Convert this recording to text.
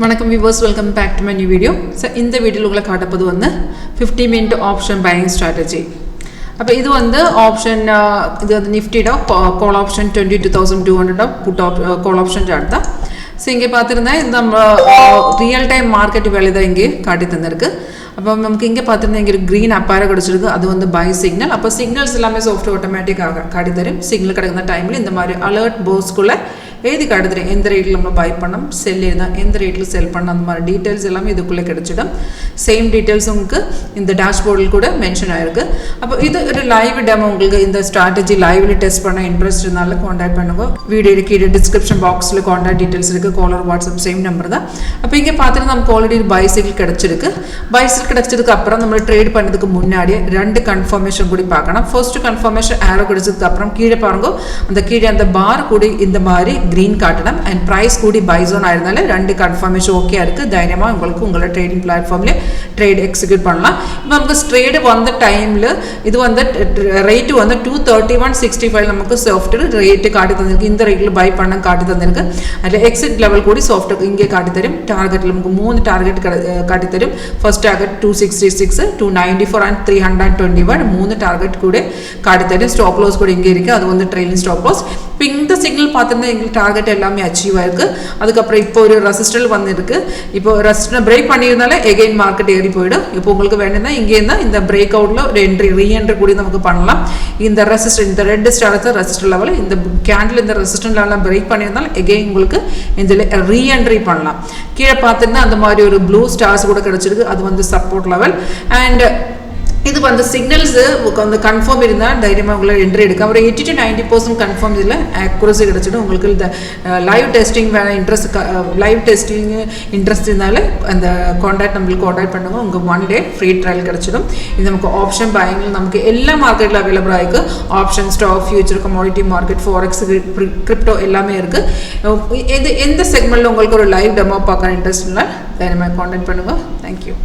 வணக்கம் viewers, welcome back to my new video. So இந்த வீடியோல உங்களுக்கு காட்டப்போது வந்து 50 minute option buying strategy. அப்ப இது வந்து ஆப்ஷன் இது வந்து நிஃப்டிட call option 22200 put call option chart தான். சோ இங்க பாத்திருந்தா இந்த ரியல் டைம் மார்க்கெட் வேல்யூ தான் இங்க காட்டி தந்திருக்கு. அப்ப நமக்கு இங்க பாத்திருந்தா இங்க கிரீன் அப்பார கிடைச்சிருக்கு. அது வந்து பை சிக்னல். அப்ப சிக்னல்ஸ் எல்லாமே சாஃப்ட்வேர் ஆட்டோமேட்டிக்காக காட்டி தரும். சிக்னல் கிடைக்கிற டைம்ல இந்த மாதிரி அலர்ட் போஸ்க்குள்ள எழுதி காட்டுறேன் எந்த ரேட்டில் நம்ம பை பண்ணோம் செல் தான் எந்த ரேட்டில் செல் பண்ணோம் அந்த மாதிரி டீட்டெயில்ஸ் எல்லாமே இதுக்குள்ளே கிடைச்சிடும். சேம் டீட்டெயில்ஸ் உங்களுக்கு இந்த டேஷ்போர்டில் கூட மென்ஷன் ஆயிருக்கு. அப்போ இது ஒரு லைவ் டெமோ. உங்களுக்கு இந்த ஸ்ட்ராட்டஜி லைவ்ல டெஸ்ட் பண்ண இன்ட்ரெஸ்ட் இருந்தாலும் காண்டாக்ட் பண்ணுங்க. வீடியோ கீழே டிஸ்கிரிப்ஷன் பாக்ஸில் காண்டாக்ட் டீட்டெயில்ஸ் இருக்குது. காலர் வாட்ஸ்அப் சேம் நம்பர் தான். அப்போ இங்கே பார்த்துட்டு நமக்கு ஆல்ரெடி பைசைக்கிள் கிடச்சிருக்கு. பைசைக்கிள் கிடச்சதுக்கு அப்புறம் நம்ம ட்ரேட் பண்ணதுக்கு முன்னாடியே ரெண்டு கன்ஃபர்மேஷன் கூட பார்க்கணும். ஃபர்ஸ்ட் கன்ஃபர்மேஷன் ஆரோ கிடைச்சதுக்கு அப்புறம் கீழே பாருங்க அந்த கீழே அந்த பார் கூட இந்த மாதிரி green காட்டணும் and price கூடி buy zone ஆயிருந்தால ரெண்டு கன்ஃபர்மேஷன் ஓகே இருக்கு. தைரியமா உங்களுக்கு உங்களோட ட்ரேடிங் பிளாட்ஃபார்ம்ல ட்ரேட் எக்ஸிக்யூட் பண்ணலாம். இப்போ நமக்கு ட்ரேட் வந்த டைம்ல இது வந்து ரேட் வந்து 231.65 நமக்கு சாஃப்ட் ரேட் காட்டி தந்திருக்கு. இந்த ரேட்ல பை பண்ண காட்டி தந்திருக்கு. அதுல எக்ஸிட் லெவல் கூடி சாஃப்ட் இங்கே காட்டி தரும். டார்கெட்ல நமக்கு மூணு டார்கெட் காட்டி தரும். ஃபர்ஸ்ட் டார்கெட் 266, 294 and 321 மூணு டார்கெட் கூட காட்டி தரும். ஸ்டாப் லாஸ் கூட இங்கே இருக்கு. அது வந்து ட்ரெயிலிங் ஸ்டாப் லாஸ். இப்போ இந்த சிக்னல் பார்த்திருந்தா எங்களுக்கு டார்கெட் எல்லாமே அச்சீவ் ஆயிருக்கு. அதுக்கப்புறம் இப்போ ஒரு ரெசிஸ்டன்ட் வந்திருக்கு. இப்போ ரெசிஸ்டன்ட் பிரேக் பண்ணியிருந்தாலே எகைன் மார்க்கெட் ஏறி போயிடும். இப்போ உங்களுக்கு வேணும்னா இங்கே இருந்தால் இந்த பிரேக் அவுட்ல ஒரு ரீஎன்ட்ரி கூட நமக்கு பண்ணலாம். இந்த ரெசிஸ்டன்ட் இந்த ரெட் ஸ்டார்ட் ரெசிஸ்டன்ட் லெவல் இந்த கேண்டில் இந்த ரெசிஸ்டன்ட் லெவலில் பிரேக் பண்ணியிருந்தாலும் எகைன் உங்களுக்கு இதில் ரீஎன்ட்ரி பண்ணலாம். கீழே பார்த்திருந்தா அந்த மாதிரி ஒரு ப்ளூ ஸ்டார்ஸ் கூட கிடைச்சிருக்கு. அது வந்து சப்போர்ட் லெவல். அண்ட் இது வந்து சிக்னல்ஸ் அந்த கன்ஃபார்ம் இருந்தால் தைரியமாக உங்களை என்ட்ரி எடுக்க ஒரு 80 to 90% கன்ஃபார்ம் இதில் அக்யூரசி கிடச்சிடும். உங்களுக்கு இந்த லைவ் டெஸ்டிங் வேலை லைவ் டெஸ்டிங் இன்ட்ரெஸ்ட் இருந்தாலும் அந்த நம்மளுக்கு காண்டாக்ட் பண்ணுங்க. உங்கள் 1 day ஃப்ரீ ட்ரையல் கிடச்சிடும். இது நமக்கு ஆப்ஷன் பையிங்கில் நமக்கு எல்லா மார்க்கெட்டில் அவைலபிள் ஆகிருக்கு. Option stock future commodity market forex crypto எல்லாமே இருக்குது. எந்த செக்மெண்ட்டில் உங்களுக்கு ஒரு லைவ் டெமோ பார்க்க இன்ட்ரெஸ்ட் இல்லை தைரியமாக காண்டாக்ட் பண்ணுங்கள். தேங்க்யூ.